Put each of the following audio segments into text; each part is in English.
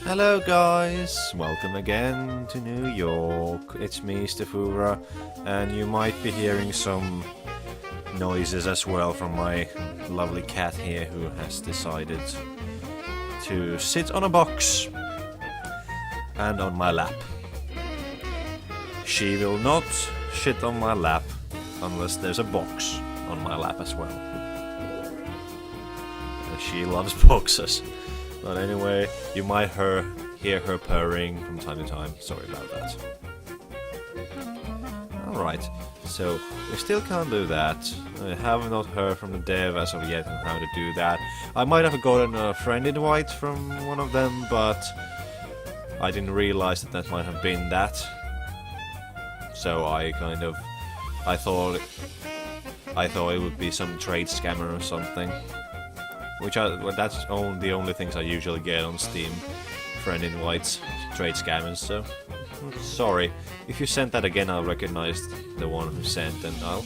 Hello guys, welcome again to New York. It's me, Stefura, and you might be hearing some noises as well from my lovely cat here who has decided to sit on a box and on my lap. She will not shit on my lap unless there's a box on my lap as well. She loves boxes. But anyway, you might hear her purring from time to time. Sorry about that. Alright, so we still can't do that. I have not heard from the dev as of yet on how to do that. I might have gotten a friend invite from one of them, but I didn't realize that that might have been that. So I thought it would be some trade scammer or something. That's the only things I usually get on Steam. Friend invites, trade scammers, so... Sorry. If you sent that again, I'll recognize the one who sent and I'll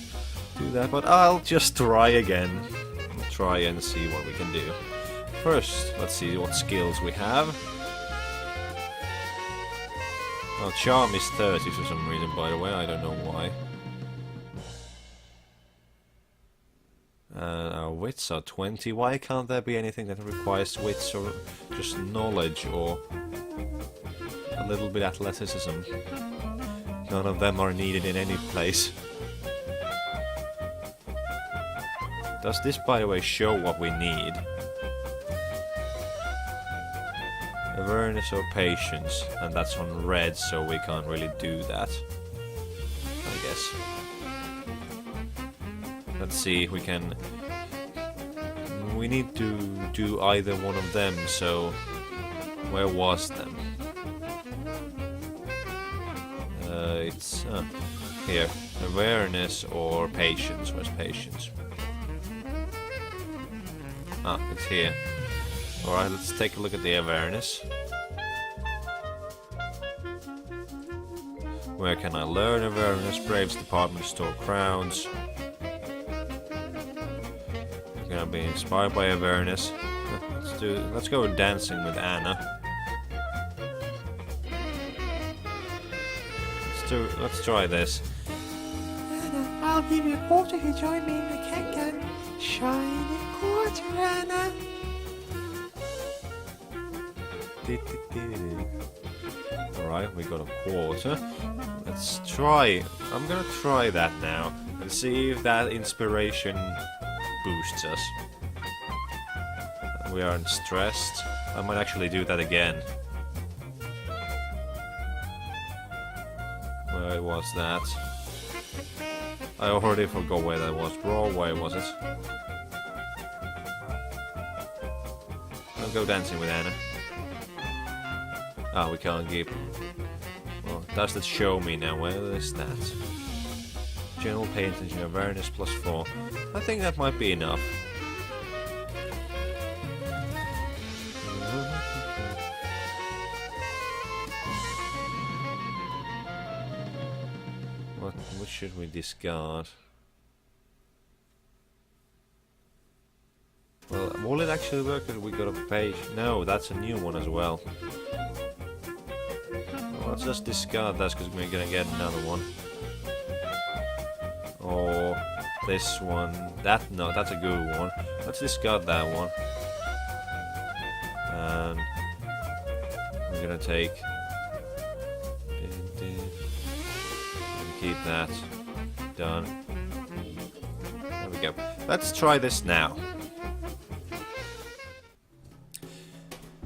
do that, but I'll just try again. Try and see what we can do. First, let's see what skills we have. Well, Charm is 30 for some reason, by the way, I don't know why. Our wits are 20. Why can't there be anything that requires wits or just knowledge or a little bit athleticism? None of them are needed in any place. Does this, by the way, show what we need? Awareness or patience, and that's on red, so we can't really do that, I guess. Let's see if we can... We need to do either one of them, so... Where was them? It's... here. Awareness or patience. Where's patience? Ah, it's here. Alright, let's take a look at the awareness. Where can I learn awareness? Braves department store crowns. Gonna be inspired by awareness. Let's go dancing with Anna. Let's try this. Anna, I'll give you a quarter to join me in the cat gun. Shiny quarter, Anna. Alright, we got a quarter. Let's try. I'm gonna try that now and see if that inspiration boosts us. We aren't stressed. I might actually do that again. Where was that? I already forgot where that was. Broadway, was it? I'll go dancing with Anna. Ah, we can't keep. Well, does that show me now? Where is that? General pay attention, awareness +4. I think that might be enough. What should we discard? Well, will it actually work if we got a page? No, that's a new one as well. Well, let's just discard that because we're gonna get another one. Or this one. No, that's a good one. Let's discard that one. And we're gonna take. Keep that. Done. There we go. Let's try this now.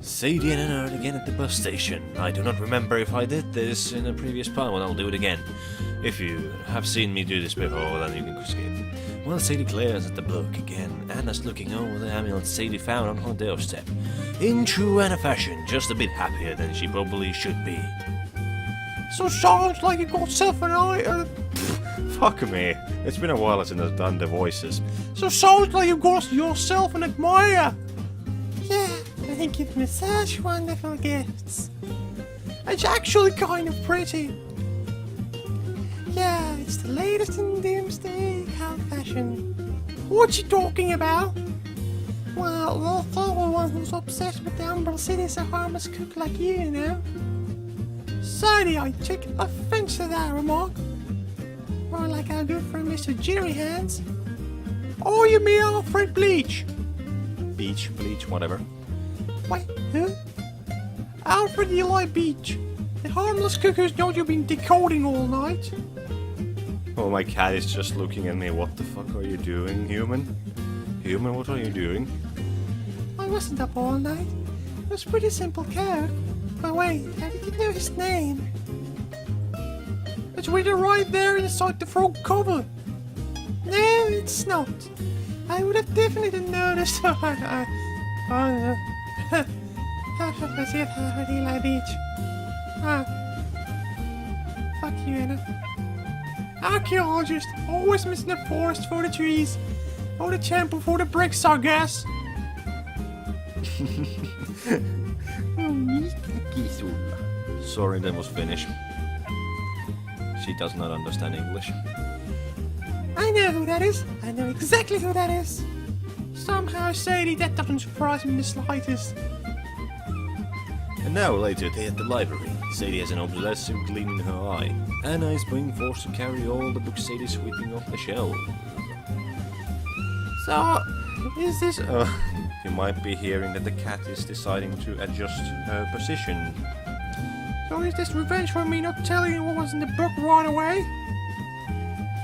Sadie and Anna are again at the bus station. I do not remember if I did this in a previous part, but I'll do it again. If you have seen me do this before, then you can skip. Well, Sadie glares at the book again. Anna's looking over the amulet Sadie found on her doorstep. In true Anna fashion, just a bit happier than she probably should be. So sounds like you got yourself an eye. Fuck me. It's been a while since I've done the voices. So sounds like you got yourself an admirer. Yeah, I think you've me such wonderful gifts. It's actually kind of pretty. Yeah, it's the latest in doomsday cult fashion. What you talking about? Well, the other one who's obsessed with the Umbral City's a harmless cook like you know. Sadie, I take offense to that remark. More like our good friend Mr. Jerry Hands. Oh, you mean Alfred Bleach? Bleach, whatever. Wait, who? Alfred Eli Beach. The harmless cook whose note you've been decoding all night. Oh, my cat is just looking at me. What the fuck are you doing, human? Human, what are you doing? I wasn't up all night. It was pretty simple code. But wait, how did you know his name? It's written right there inside the front cover. No, it's not. I would have definitely noticed. I see it already like beach. Fuck you, Anna. Archaeologist, always missing the forest for the trees. Or the temple for the bricks, I guess. Sorry, that was Finnish. She does not understand English. I know who that is. I know exactly who that is. Somehow, Sadie, that doesn't surprise me in the slightest. And now, later, day at the library. Sadie has an obsessive gleam in her eye. Anna is being forced to carry all the books Sadie is sweeping off the shelf. So, is this... You might be hearing that the cat is deciding to adjust her position. So is this revenge for me not telling you what was in the book right away?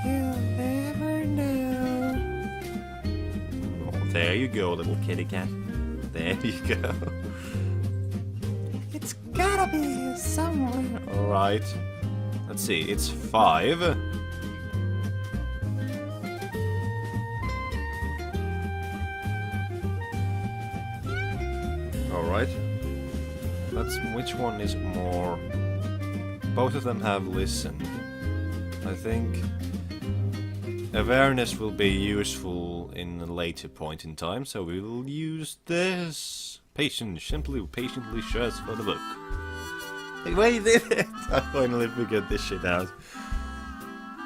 You'll never know. Oh, there you go, little kitty cat. There you go. It's gotta be here somewhere. Alright. Let's see, it's 5. Alright. Which one is more... Both of them have listen. I think awareness will be useful in a later point in time, so we will use this. Patiently search for the book. Wait, you did it! I finally figured this shit out.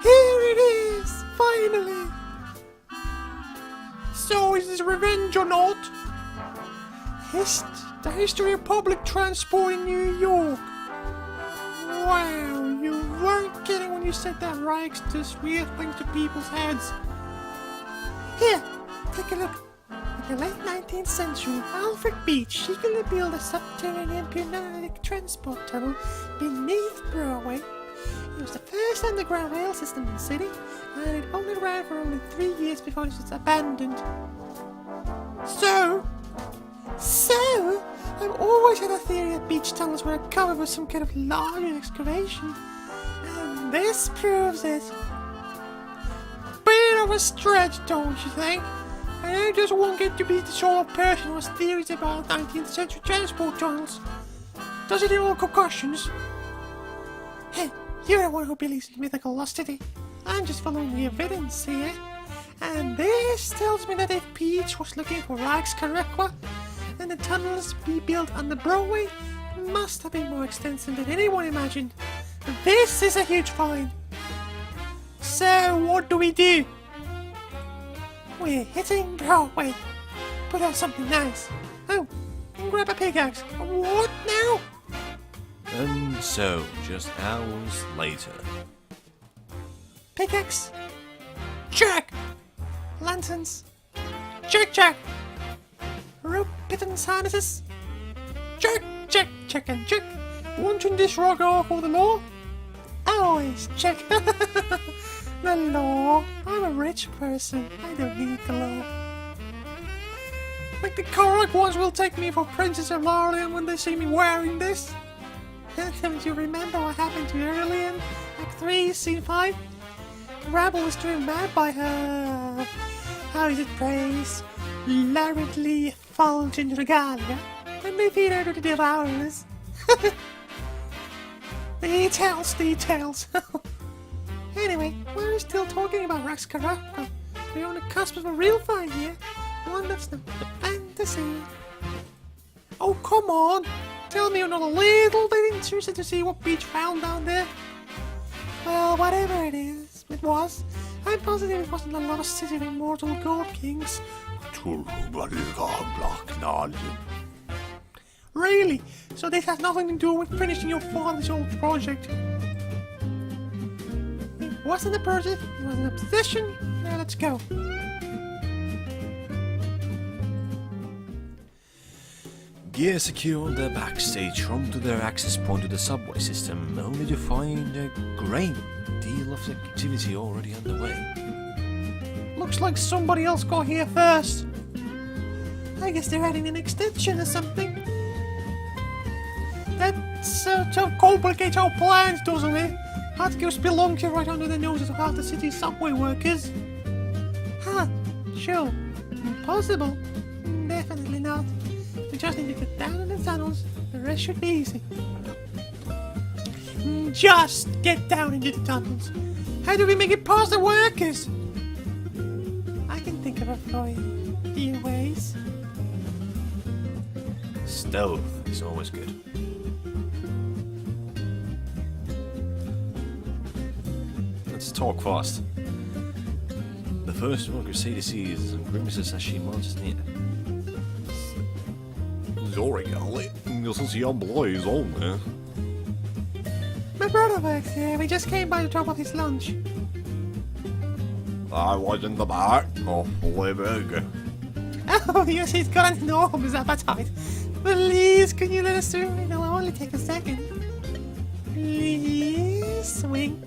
Here it is! Finally! So is this revenge or not? The history of public transport in New York. Wow, you weren't kidding when you said that Reichs does weird things to people's heads. Here, take a look. In the late 19th century, Alfred Beach eagerly built a subterranean pneumatic transport tunnel beneath Broadway. It was the first underground rail system in the city, and it only ran for only 3 years before it was abandoned. So, I've always had a theory that beach tunnels were covered with some kind of larger excavation, and this proves it. Bit of a stretch, don't you think? And I just won't get to be the sort of person who has theories about 19th century transport tunnels. Does it involve concussions? Hey, you're the one who believes in mythical lustity. I'm just following the evidence here. And this tells me that if Peach was looking for Reichskaraqua, then the tunnels be built under Broadway must have been more extensive than anyone imagined. This is a huge find. So what do? We're hitting Broadway. Put on something nice. Oh, and grab a pickaxe. What now? And so, just hours later. Pickaxe. Check. Lanterns. Check. Rope pittance harnesses. Check, and check. Wanting this rock off for the law? Always check. The law. I'm a rich person. I don't need the law. Like the correct ones will take me for Princess of Lorlean when they see me wearing this. Don't you remember what happened to earlier in Act 3, Scene 5? The rabble was driven mad by her... How is it praised? Luridly effulgent regalia, and they feed her to the devourers. Details. Anyway, we're still talking about Reichskaraqua. We're on the cusp of a real find here. One that's not fantasy. Oh, come on! Tell me you're not a little bit interested to see what Beach found down there. Well, whatever it was, I'm positive it wasn't the lost city of immortal god kings who Ctulhu, but you can't block knowledge. Really? So this has nothing to do with finishing your father's old project? It wasn't a project, it was an obsession. Now let's go. Gear secure the backstage room to their access point to the subway system, only to find a great deal of activity already underway. Looks like somebody else got here first. I guess they're adding an extension or something. That sort of complicates our plans, doesn't it? That gives spelunking right under the noses of half the city's subway workers. Huh, sure. Impossible? Definitely not. We just need to get down in the tunnels. The rest should be easy. Just get down into the tunnels. How do we make it past the workers? I can think of a few ways. Stealth is always good. Let's talk fast. The first worker Sadie sees and grimaces as she marches near. Sorry, Ellie. Doesn't see a blaze on there. My brother works here. We just came by to drop off his lunch. I was in the back, awfully big. Oh, yes, he's got an enormous appetite. Please, can you let us through? It'll only take a second. Please, wink.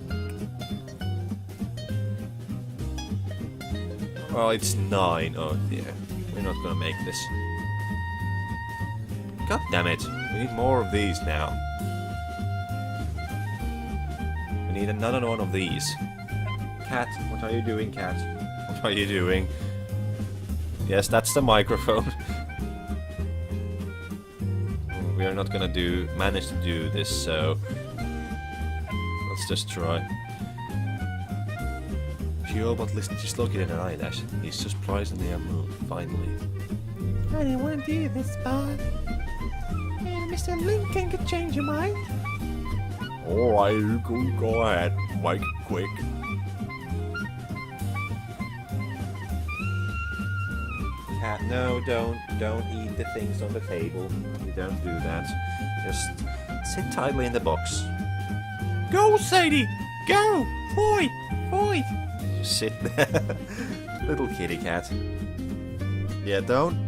Oh, it's 9. Oh dear. We're not gonna make this. God damn it. We need more of these now. We need another one of these. Cat, what are you doing, Cat? What are you doing? Yes, that's the microphone. We are not gonna manage to do this, so let's just try. Pure, but listen, just look at an eyelash. He's surprisingly unmoved, finally. I didn't want to do this, but Mr. Lincoln could change your mind. Alright, you can go ahead. Make it quick. Cat, no, don't eat the things on the table. You don't do that. Just sit tightly in the box. Go, Sadie! Go! Boy! Boy! Just sit there. Little kitty cat. Yeah, don't.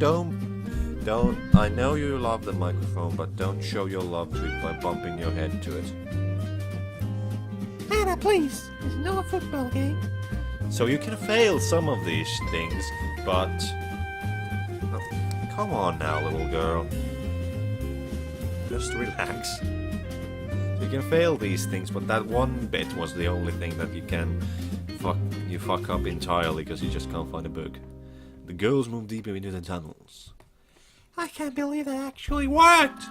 I know you love the microphone, but don't show your love to it by bumping your head to it. Anna, please! It's not a football game. So you can fail some of these things, but... Oh, come on now, little girl. Just relax. You can fail these things, but that one bit was the only thing that you fuck up entirely because you just can't find a book. The girls move deeper into the tunnels. I can't believe that actually worked!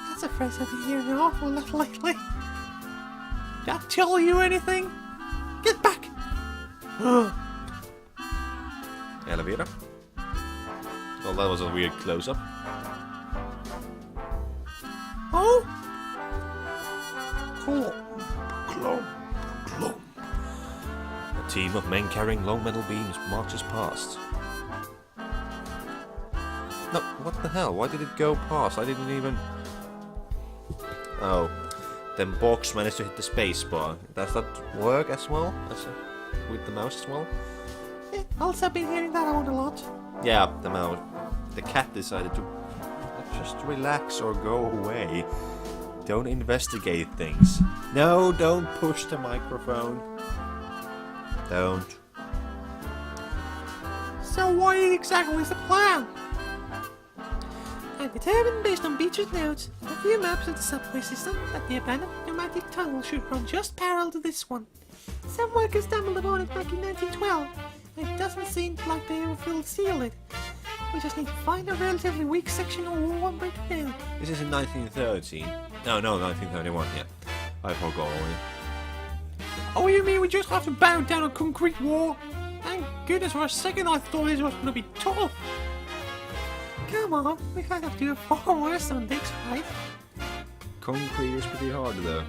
That's a phrase I've been hearing an awful lot lately. Did I tell you anything? Get back! Elevator. Well, that was a weird close-up. Oh? Clump. A team of men carrying long metal beams marches past. No, what the hell? Why did it go past? I didn't even... Oh. Then box managed to hit the space bar. Does that work as well? With the mouse as well? Yeah, also been hearing that one a lot. Yeah, the mouse. The cat decided to just relax or go away. Don't investigate things. No, don't push the microphone. Don't. So what exactly is the plan? I'm determined based on Beecher's notes and a few maps of the subway system that the abandoned pneumatic tunnel should run just parallel to this one. Some workers stumbled upon it back in 1912, and it doesn't seem like they will seal it. We just need to find a relatively weak section or wall and break it down. This is in 1913. No, 1931, yeah. I forgot already. Oh, you mean we just have to bow down a concrete wall? Thank goodness for a second I thought this was going to be tough. Come on, we can't have to do far worse than this, right? Concrete is pretty hard though.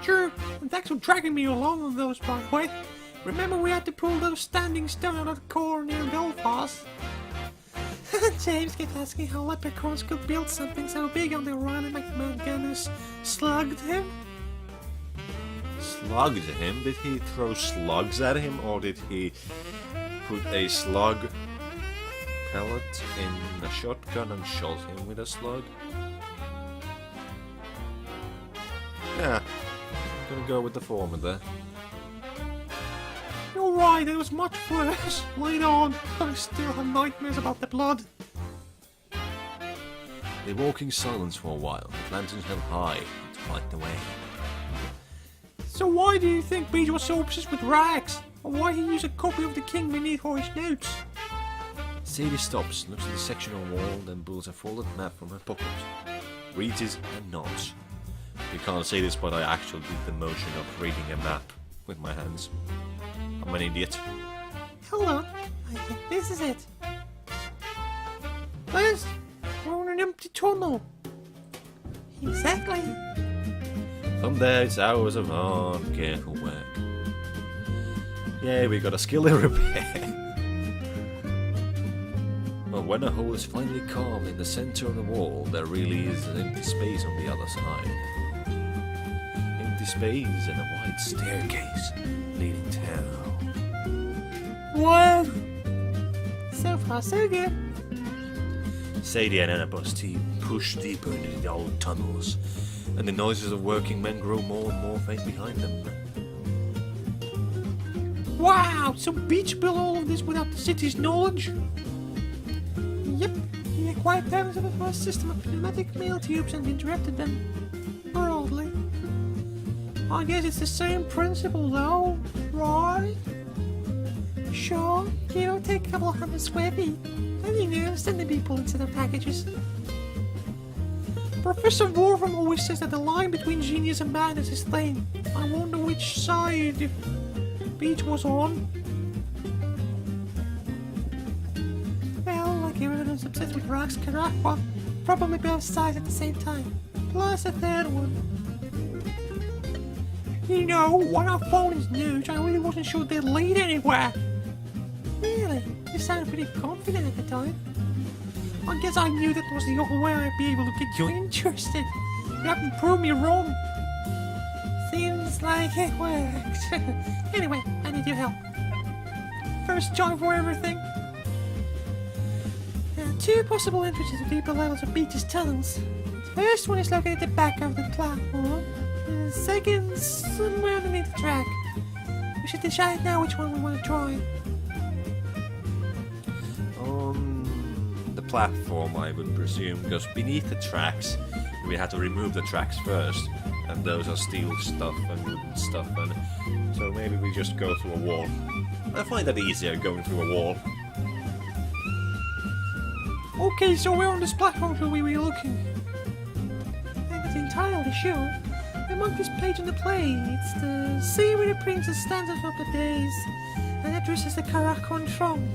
Sure, and thanks for dragging me along on those, by the way. Remember we had to pull those standing stone out of the core near Belfast? James kept asking how leprechauns could build something so big on the Riley McManus slugged him. Slugged him? Did he throw slugs at him, or did he put a slug pellet in a shotgun and shot him with a slug? Yeah, I'm gonna go with the former there. You're right, it was much worse. Later on, I still have nightmares about the blood. They walk in silence for a while, with lanterns held high to light the way. So why do you think Beach was so obsessed with rags? Or why he used a copy of the King beneath for his notes? Sadie stops, looks at the section on the wall, then pulls a folded map from her pocket. Reads it and nods. You can't see this, but I actually did the motion of reading a map with my hands. I'm an idiot. Hold on, I think this is it. First, we're in an empty tunnel. Exactly. From there, it's hours of hard, careful work. Yeah, we got a skill in repair. But when a hole is finally carved in the center of the wall, there really is an empty space on the other side. Empty space and a wide staircase leading down. What? So far, so good. Sadie and Anna's team push deeper into the old tunnels, and the noises of working men grow more and more faint behind them. Wow, so Beach built all of this without the city's knowledge? Yep, he acquired patterns of a first system of pneumatic mail tubes and interrupted them broadly. I guess it's the same principle though, right? Sure, you know, take a couple of 100 square feet, and you know, send the people instead of packages. Professor Wolfram always says that the line between genius and madness is thin. I wonder which side Beach was on. Well, like everyone who's obsessed with rocks can rock one, probably both sides at the same time. Plus a third one. You know, when I found his news, I really wasn't sure they'd lead anywhere. Really? You sounded pretty confident at the time. I guess I knew that was the only way I'd be able to get you interested. You haven't proved me wrong. Seems like it worked. Anyway, I need your help. First job for everything. Two possible entrances to deeper levels of Beach's tunnels. The first one is located at the back of the platform. The second, somewhere underneath the track. We should decide now which one we want to try. The platform, I would presume, because beneath the tracks, we had to remove the tracks first, and those are steel stuff and wooden stuff, and so maybe we just go through a wall. I find that easier going through a wall. Okay, so where on this platform should we be looking? I'm not entirely sure. I marked this page on the play. It's the sea where the princess stands atop the days, and addresses the Karakon throng.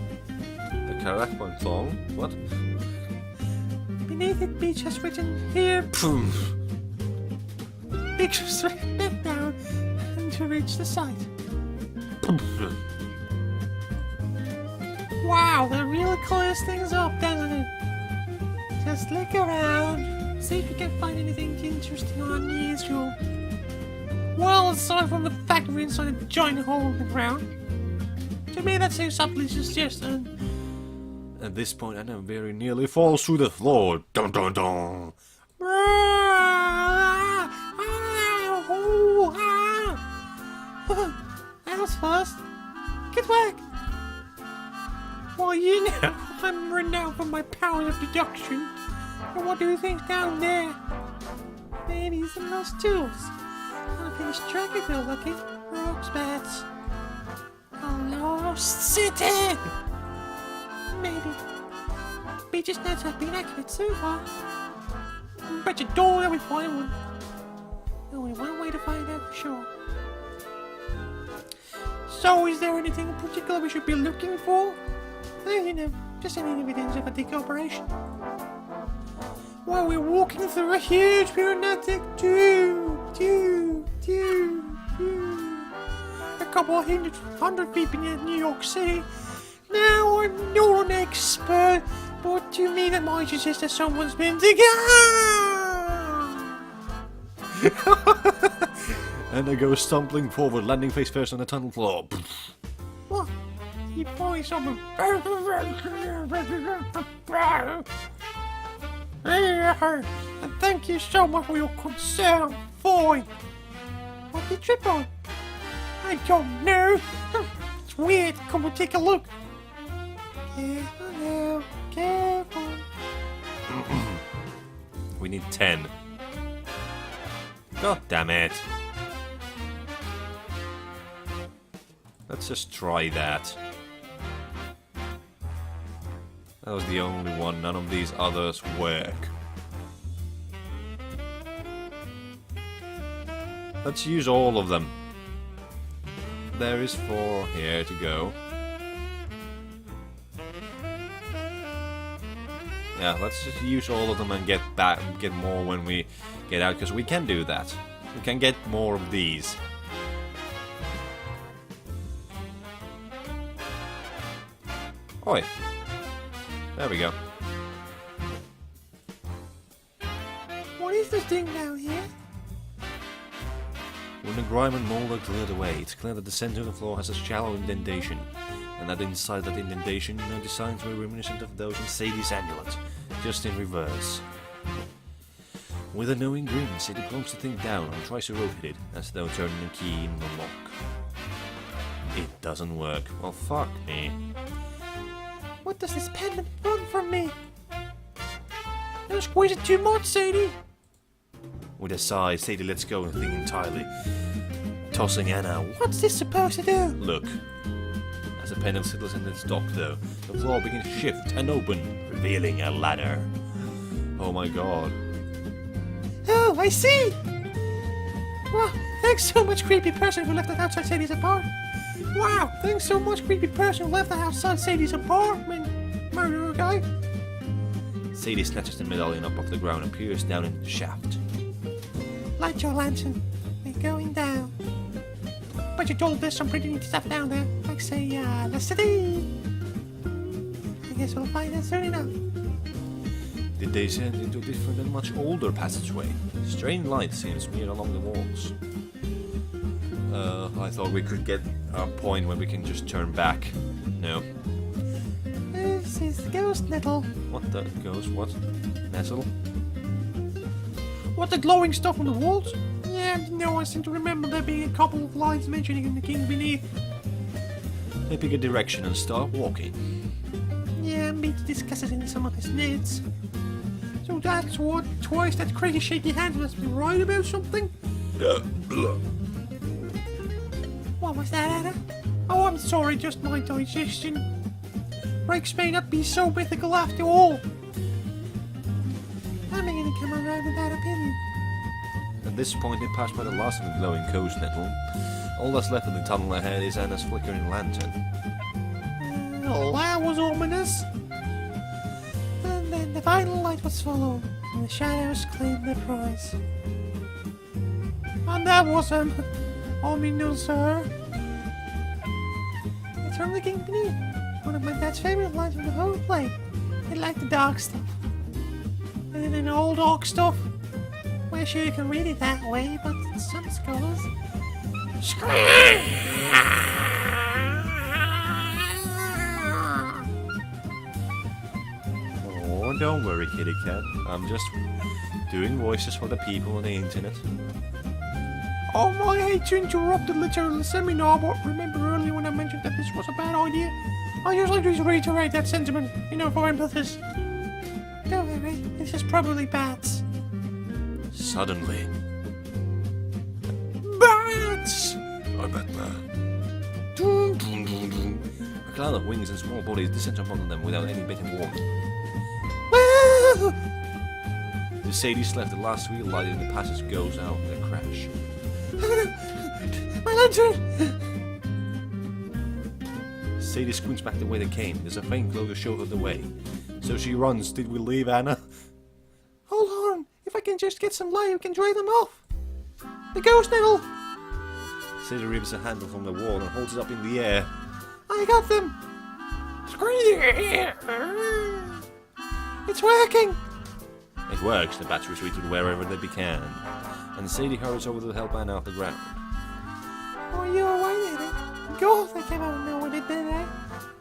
The Karakon throng? What? Beneath it, Beach has written here. Pictures back down and to reach the site. Wow, that really clears things up, doesn't it? Just look around, see if you can find anything interesting or unusual. Well, aside from the fact we're inside a giant hole in the ground. To me, that seems subtly suggested. At this point, Anna very nearly falls through the floor. Dun dun dun. That was fast. Good work. Well, you know, I'm renowned for my powers of deduction. And what do you think's down there? Maybe some lost tools. Unfinished track if you're lucky. Rocks, bats. A lost city! Maybe. Beach's notes have been accurate so far. Bet your door that we find one. Only one way to find out for sure. So, is there anything in particular we should be looking for? You know, just any evidence of a dig operation. While we're walking through a huge pneumatic tube. A couple of hundred people in New York City. Now I'm not an expert, but to me that might suggest that someone's been together. And I go stumbling forward, landing face first on the tunnel floor. What? You probably someone. And thank you so much for your concern, boy. What did you trip on? I don't know. It's weird. Come and take a look. Careful now. Careful. We need 10. God damn it. Let's just try that. That was the only one. None of these others work. Let's use all of them. There is 4 here to go. Yeah, let's just use all of them and get more when we get out, because we can do that. We can get more of these. Oi. There we go. What is this thing down here? When the grime and mold are cleared away, it's clear that the center of the floor has a shallow indentation, and that inside that indentation, no designs were reminiscent of those in Sadie's amulet, just in reverse. With a knowing grin, Sadie plunks the thing down and tries to rotate it, as though turning a key in the lock. It doesn't work. Well, fuck me. What does this pendant want from me? Don't squeeze it too much, Sadie. With a sigh, Sadie lets go of the thing entirely, tossing Anna. What's this supposed to do? Look. As the pendant settles in its dock, though, the floor begins to shift and open, revealing a ladder. Oh my god. Oh, I see! Wow, thanks so much, creepy person who left that outside Sadie's apartment. Wow, thanks so much, creepy person who left that outside Sadie's apartment. Murderer guy. Sadie snatches the medallion up off the ground and peers down into the shaft. Light your lantern. We're going down. But you told there's some pretty neat stuff down there. Like say, the city. I guess we'll find that soon enough. They descend into a different and much older passageway. Strange light seems smeared along the walls. I thought we could get a point where we can just turn back. No. This is the ghost nettle. What the ghost? What? Nestle? What, the glowing stuff on the walls? Yeah, no, I seem to remember there being a couple of lines mentioning in the king beneath. They pick a direction and start walking. Yeah, Meat discusses in some of his notes. So that's what twice that crazy shaky hand must be right about something? What was that, Anna? Oh, I'm sorry, just my digestion. Breaks may not be so mythical after all. I'm beginning to come around with that opinion. At this point, they pass by the last of the glowing ghost nettle. All that's left of the tunnel ahead is Anna's flickering lantern. Oh, that was ominous. And then the final light was followed, and the shadows claimed their prize. And that was ominous, sir. It's from the King Beneath, one of my dad's favorite lines from the whole play. He liked the dark stuff. And then an old dark stuff. Well, sure, you can read it that way, but some scholars... Oh, don't worry, kitty cat. I'm just doing voices for the people on the internet. Oh, I hate to interrupt the literal seminar, but remember earlier when I mentioned that this was a bad idea? I just like to reiterate that sentiment, for emphasis. Don't worry, this is probably bats. Suddenly, Bats! I'm Batman. A cloud of wings and small bodies descends upon them without any bit of warning. Woo! The Sadie's left the last real light in the passage goes out with a crash. My lantern! Sadie squints back the way they came. There's a faint glow to show her the way. So she runs. Did we leave, Anna? Hold on! If I can just get some light, we can dry them off! The ghost nettle! Sadie removes a handle from the wall and holds it up in the air. I got them! It's working! It works, the batteries reach wherever they began. And Sadie hurries over to help Anna off the ground. Oh, you were right at it. Of course they came out and know what they did, eh?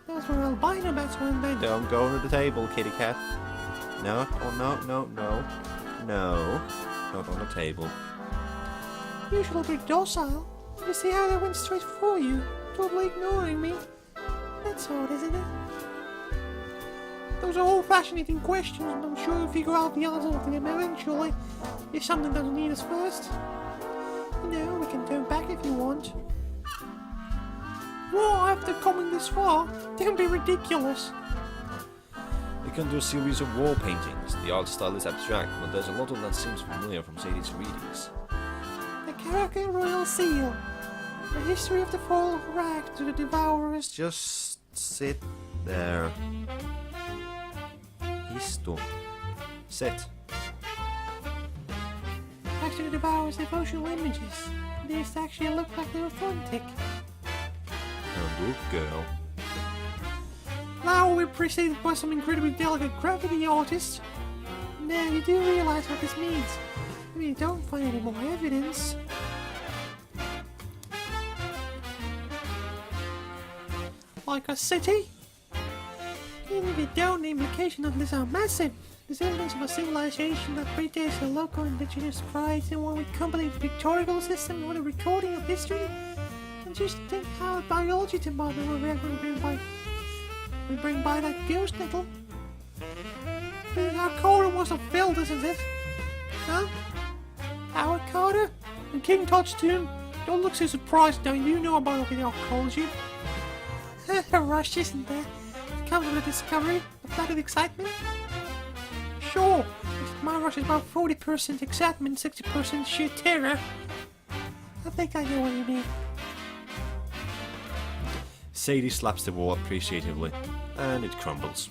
Those were albino bats, weren't they? Don't go under the table, kitty cat. No, oh no, no, no. No, not on the table. Usually they're docile. You see how they went straight for you, totally ignoring me? That's odd, isn't it? Those are all fascinating questions, and I'm sure we'll figure out the answer to them eventually, if something doesn't need us first. You know, we can turn back if you want. Whoa, after coming this far, don't be ridiculous. We can do a series of wall paintings. The art style is abstract, but there's a lot of that seems familiar from Sadie's readings. The Character Royal Seal. The history of the fall of Rag to the Devourers. Just sit there. Isto. Sit. Back to the Devourers' devotional images. These actually look like they're authentic. A good girl. Now we're preceded by some incredibly delicate graffiti artists. Now you do realize what this means. I mean, you don't find any more evidence. Like a city? Even if you don't, the implications of this are massive. There's evidence of a civilization that predates the local indigenous tribes and one with complete pictorial system or the recording of history. And just think how the biology department will react when we bring by that ghost nettle. Our Carter wasn't filled, isn't it? Huh? Howard Carter? And King Tut's tomb? Don't look so surprised now, you know about the archaeology. A rush, isn't there? It comes with the discovery, a flood of excitement. Sure, my rush is about 40% excitement, 60% sheer terror. I think I know what you mean. Sadie slaps the wall appreciatively, and it crumbles.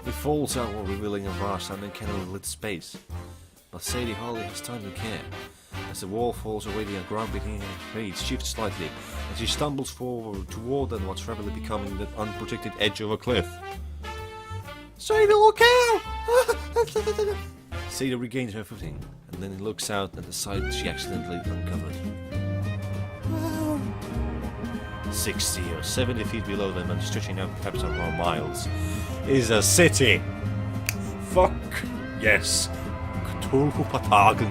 It falls out while revealing a vast and uncannily lit space, but Sadie hardly has time to care. As the wall falls away, the ground beneath her feet shifts slightly, and she stumbles forward toward what's rapidly becoming the unprotected edge of a cliff. Sadie, look out! Sadie regains her footing, and then looks out at the site she accidentally uncovered. 60 or 70 feet below them and stretching out perhaps over miles is a city. Fuck yes, Ctulhu Patagon.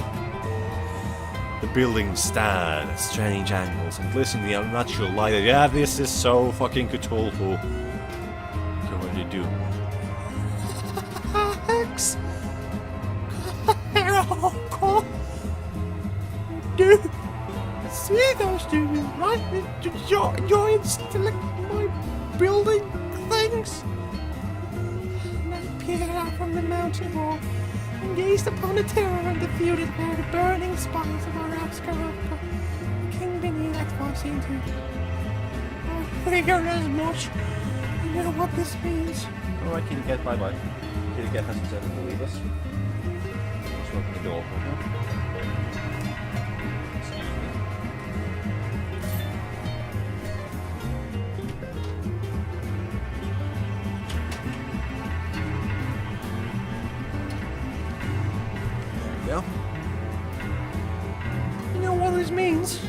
The buildings stand at strange angles and glisten in the unnatural light. Yeah, this is so fucking Cthulhu. So what do you do? X. Dude, see those two, right? Giants like my building things. And I peered out from the mountain wall and gazed upon the terror and the view that were the burning spires of our outskirts. King beneath that was into. I figured as much. You know what this means. Alright, kitty cat, bye bye. Kitty cat hasn't said to leave us. Let's open the door. Excuse me. There we go. You know what this means?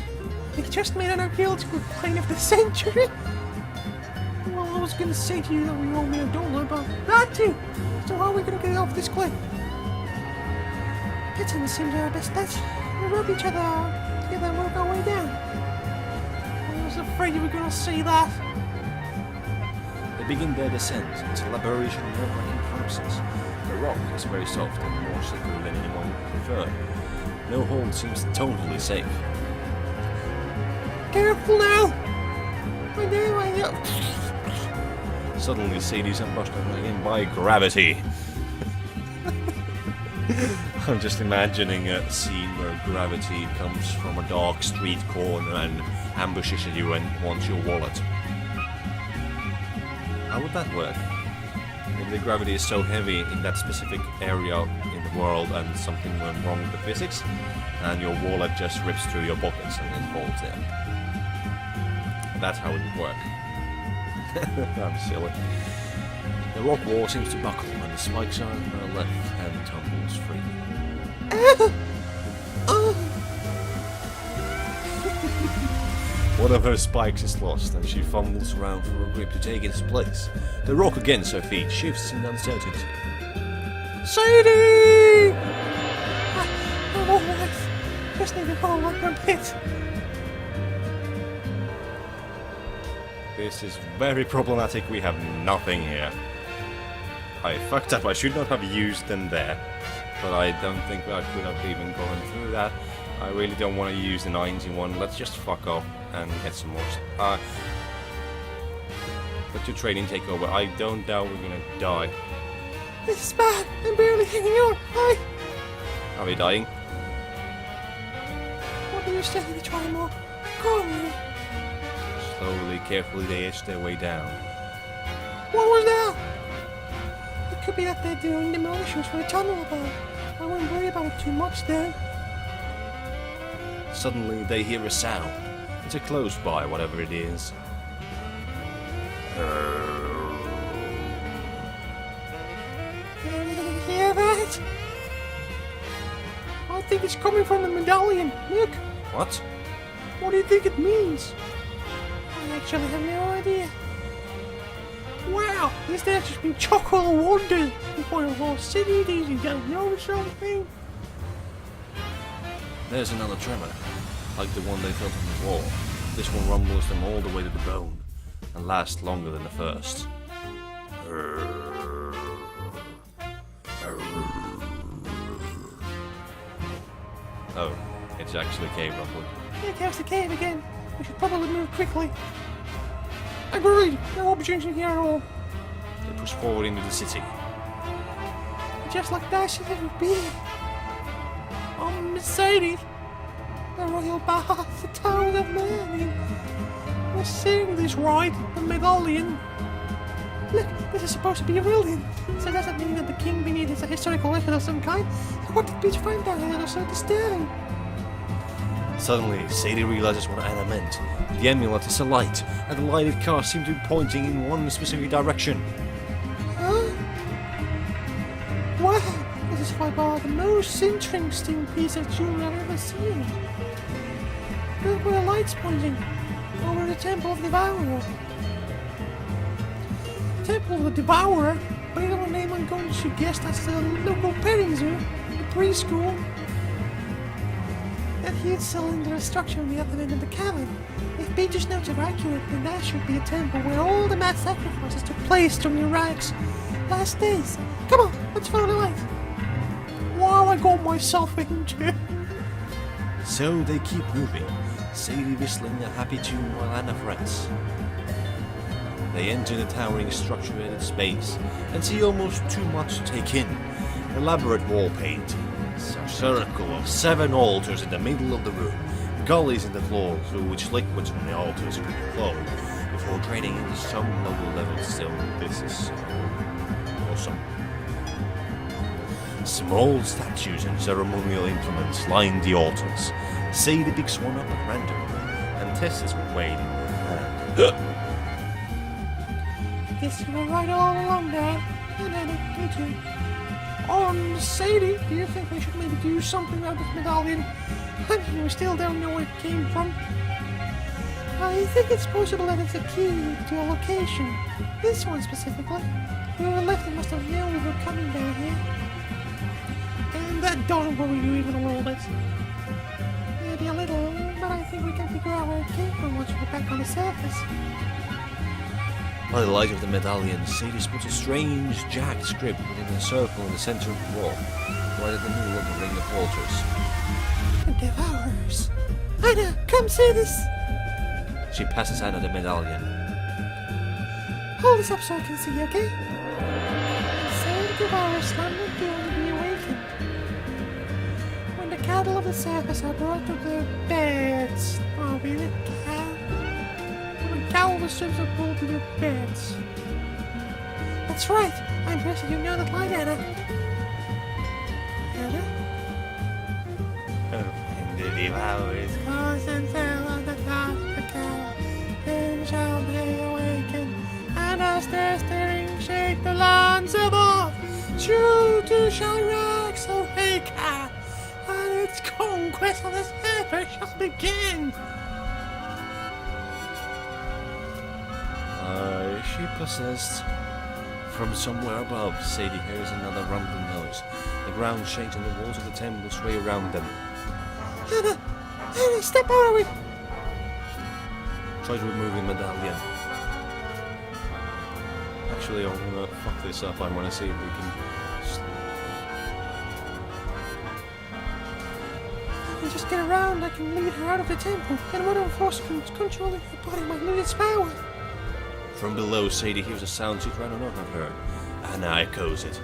They just made an archaeological find of the century. Well, I was gonna say to you that we owe me $1, but not to. So how are we gonna get off this cliff? It doesn't seem to our best bet. We rub each other out together and work our way down. I was afraid you were gonna say that. They begin their descent. It's a laboration of nerve-wracking process. The rock is very soft and more slippery than anyone would prefer. No hold seems totally safe. Careful now! I know. Suddenly, Sadie's ambushed again by gravity. I'm just imagining a scene where gravity comes from a dark street corner and ambushes you and wants your wallet. How would that work? Maybe the gravity is so heavy in that specific area in the world, and something went wrong with the physics, and your wallet just rips through your pockets and it falls there. That's how it would work. I'm silly. The rock wall seems to buckle, and the spikes on her left hand tumbles free. One of her spikes is lost, and she fumbles around for a grip to take its place. The rock against her feet shifts in uncertainty. Sadie! I'm alright. Just need to hold on for a bit. This is very problematic. We have nothing here. I fucked up. I should not have used them there. But I don't think I could have even gone through that. I really don't want to use the 91. Let's just fuck off and get some more. Let your training take over. I don't doubt we're gonna die. This is bad. I'm barely hanging on. Are we dying? What do you say to try more? Call me. Slowly, carefully, they edge their way down. What was that? It could be that they're doing demolitions for a tunnel above. I wouldn't worry about it too much then. Suddenly, they hear a sound. It's a close by, whatever it is. Can you hear that? I think it's coming from the medallion. Look. What? What do you think it means? I actually have no idea. Wow, this there's just been chocolate wonder before the whole city. Did you guys know something? There's another tremor, like the one they felt on the wall. This one rumbles them all the way to the bone, and lasts longer than the first. Oh, it's actually cave rumbling. Here comes the cave again. We should probably move quickly. I'm worried. No opportunity here at all. They push forward into the city. Just like that should ever be. Miss Sadie. The royal bath, the tower of man. We're seeing this right, the medallion. Look, this is supposed to be a building. So does that mean that the king beneath is a historical record of some kind? What did Peach find down here that was so disturbing? Suddenly, Sadie realizes what Anna meant. The amulet is alight, and the lighted car seems to be pointing in one specific direction. Huh? Wow, this is by far the most interesting piece of jewelry I've ever seen. Look where the light's pointing. Over the Temple of the Devourer. Temple of the Devourer? By the name I'm going to guess that's the local petting zoo, the preschool. That huge cylinder structure on the other end of the cavern. If Peach's notes are accurate, then that should be a temple where all the mass sacrifices took place during Iraq's last days. Come on, let's follow the light. Wow, I got myself into. So they keep moving, Sadie whistling a happy tune while Anna frets. They enter the towering structure at its base and see almost too much to take in. Elaborate wall paintings, a circle of 7 altars in the middle of the room, gullies in the floor through which liquids from the altars could flow before draining into some lower level still. This is so awesome. Small statues and ceremonial implements line the altars. Sadie picks one up at random and tests its weight in her hand. Guess you were right all along there. And I did too. Sadie, do you think we should maybe do something about this medallion? I mean, we still don't know where it came from. I think it's possible that it's a key to a location. This one specifically. Whoever left it must have known we were coming down here. And that doesn't worry you even a little bit. Maybe a little, but I think we can figure out where it came from once we're back on the surface. By the light of the medallion, Sadie spots a strange jagged script within a circle in the center of the wall, right at the middle of the ring of altars. The Devourers. Anna, come see this! She passes Anna the medallion. Hold this up so I can see, okay? Say the Devourers slumber doomed to be awakened. When the cattle of the surface are brought to their beds. Oh, really? When the cattle of the surface are brought to their beds. That's right! I I'm pressing you know that line, Anna. Anna? And the devourers Cause and tell of the God of the cow, then shall they awaken, and as their stirring shake the lands above, true to Scheherezade, so Heka, and its conquest of this ever shall begin. Is she possessed? From somewhere above, Sadie hears another rumbling noise. The ground shakes and the walls of the temple sway around them. Anna, Anna, step out of it. Try to remove the medallion. Actually, I'm gonna fuck this up. I wanna see if we can... I can just get around, I can lead her out of the temple, and whatever force controlling her body might lose its power. From below, Sadie hears a sound she'd rather not have heard. Anna echoes it.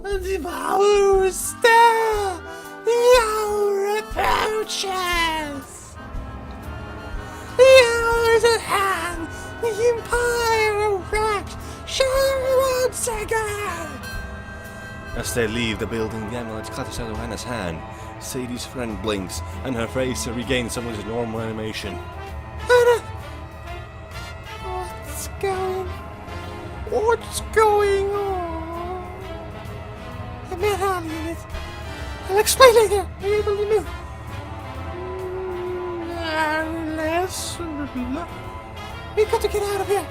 The devourers stare! The hour approaches! The hour is at hand! The empire erects! Scheherazade! As they leave the building, the amulet clatters out of Anna's hand. Sadie's friend blinks, and her face regains some of its normal animation. Anna! What's going on? I met Harley in it. I'll explain later. Are you able to move? We've got to get out of here.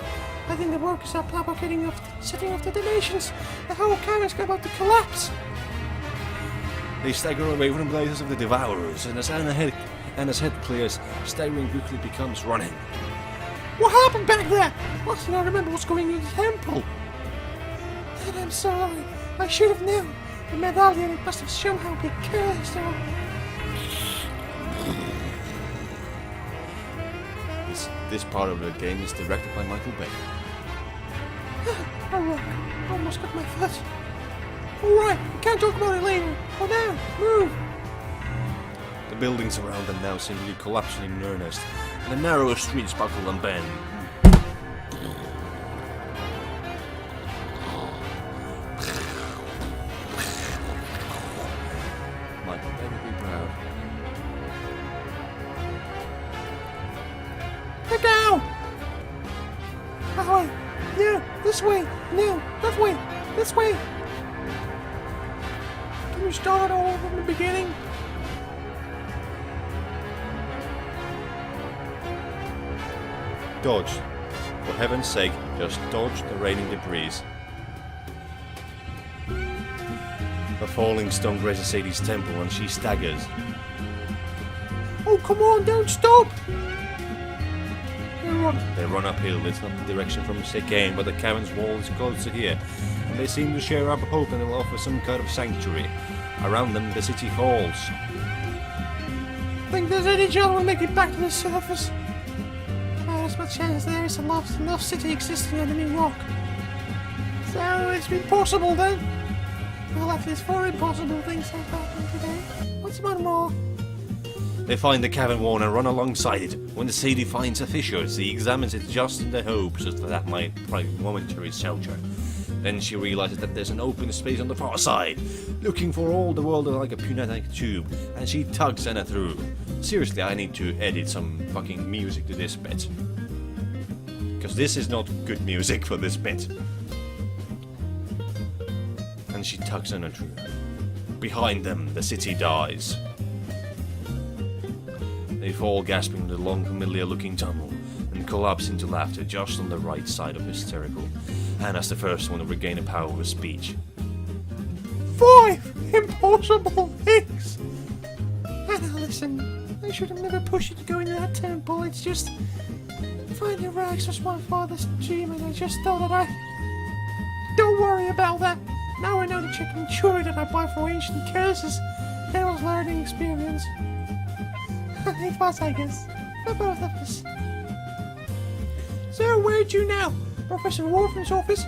I think the workers are propagating setting off the detonations. The whole camera's about to collapse. They stagger away from the blazes of the devourers, and as Anna's head clears, staggering quickly becomes running. What happened back there? I do not remember what's going on in the temple. And I'm sorry. I should have known. The medallion, it must have somehow been cursed or... This part of the game is directed by Michael Bay. A rock. Almost got my foot. Alright, we can't talk about it later. For now, move. The buildings around them now seem to be collapsing in earnest, and the narrow streets buckle and bend. Michael Bay would be proud. Let go! That way. No, this way. No, that way. This way. Can you start all over from the beginning? Dodge. For heaven's sake, just dodge the raining debris. A falling stone grazes Sadie's temple and she staggers. Oh, come on, don't stop! They run uphill. It's not the direction from which they came, but the cavern's wall is close to here, and they seem to share up hope and they will offer some kind of sanctuary. Around them, the city falls. Think there's any chance we'll make it back to the surface? About as much as there is a lost city existing under New York. So it's been possible then? Well, at least 4 impossible things have happened today. What's one more? They find the cavern wall and run alongside it. When the Sadie finds a fissure, she examines it just in the hopes that might provide momentary shelter. Then she realizes that there's an open space on the far side, looking for all the world like a pneumatic tube, and she tugs Anna through. Seriously, I need to edit some fucking music to this bit. Because this is not good music for this bit. And she tugs Anna through. Behind them, the city dies. They fall gasping into the long, familiar-looking tunnel and collapse into laughter just on the right side of hysterical. Anna's the first one to regain the power of speech. 5 impossible things! Anna, listen. I should have never pushed you to go into that temple. It's just... Finding rags was my father's dream, and I just thought that Don't worry about that. Now I know the chicken jewelry that I buy for ancient curses. It was a learning experience. It was, I guess, for both of us. So, where'd you now? Professor Worfman's office?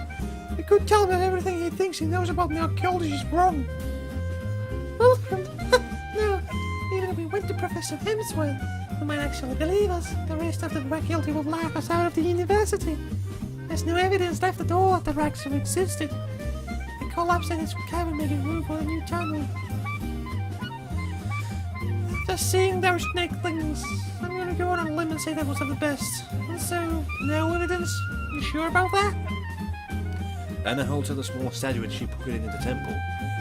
You could tell me that everything he thinks he knows about the archaeologist is wrong. Well, no, even if we went to Professor Hemsworth, who might actually believe us. The rest of the faculty will laugh us out of the university. There's no evidence left at all that actually existed. The collapse in its cabin making room for a new tunnel. Just seeing those snake things, I'm gonna go on a limb and say that was of the best. And so, no evidence? You sure about that? Anna holds out a small statuette she pocketed in the temple.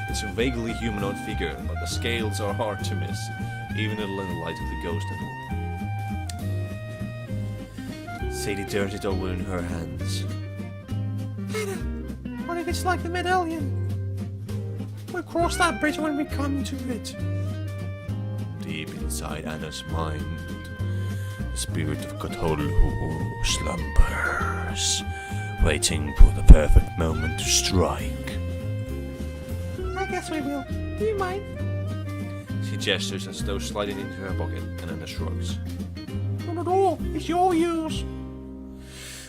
It's a vaguely humanoid figure, but the scales are hard to miss, even in the light of the ghost and all. Sadie turns it over in her hands. Anna, what if it's like the medallion? We'll cross that bridge when we come to it. Deep inside Anna's mind, the spirit of Ctulhu slumbers, waiting for the perfect moment to strike. I guess we will. Do you mind? She gestures as though sliding into her pocket, and Anna shrugs. Not at all. It's your use.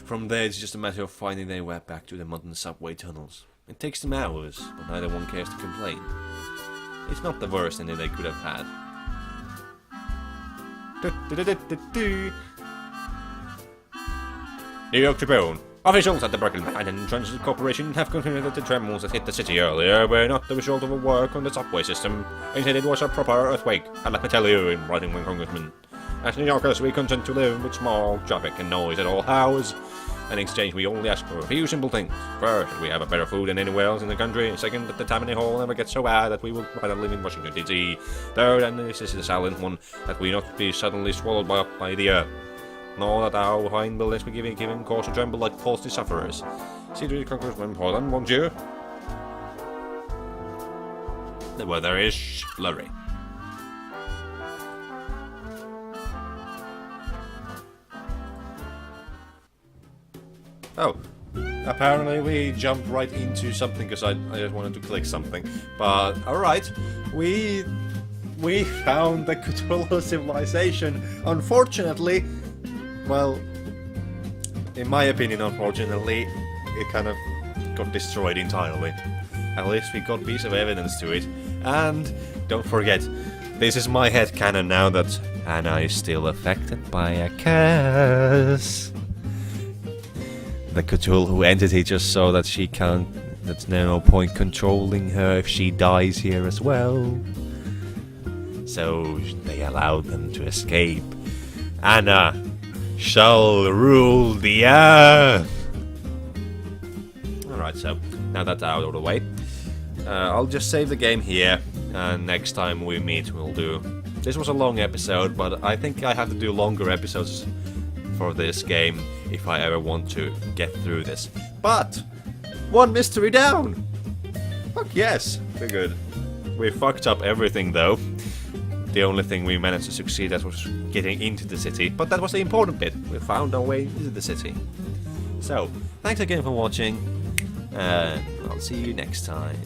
From there, it's just a matter of finding their way back to the modern subway tunnels. It takes them hours, but neither one cares to complain. It's not the worst ending they could have had. New York Tribune. Officials at the Pergamum and Transit Corporation have concluded that the tremors that hit the city earlier were not the result of a work on the subway system. Instead, it was a proper earthquake. And let me tell you, in writing one congressman, as New Yorkers, we consent to live with small traffic and noise at all hours. In exchange, we only ask for a few simple things. First, we have a better food than anywhere else in the country. Second, that the tammany hole never gets so bad that we would rather live in Washington, D.C. Third, and this is the silent one, that we not be suddenly swallowed by the earth. Nor that our fine buildings be given cause to tremble like costly sufferers. See to the Congressman Portland, won't you? The weather is blurry. Oh, apparently we jumped right into something because I just wanted to click something. But alright, we found the Cthulhu civilization. Unfortunately, well, in my opinion, unfortunately, it kind of got destroyed entirely. At least we got a piece of evidence to it. And don't forget, this is my headcanon now that Anna is still affected by a curse. The Cthulhu entity just saw that she can't. There's no point controlling her if she dies here as well. So they allowed them to escape. Anna shall rule the earth. Alright, so now that's out of the way, I'll just save the game here, and next time we meet we'll do. This was a long episode, but I think I have to do longer episodes for this game if I ever want to get through this. But one mystery down. Fuck yes, we're good. We fucked up everything though. The only thing we managed to succeed at was getting into the city, but that was the important bit. We found our way into the city. So, thanks again for watching, and I'll see you next time.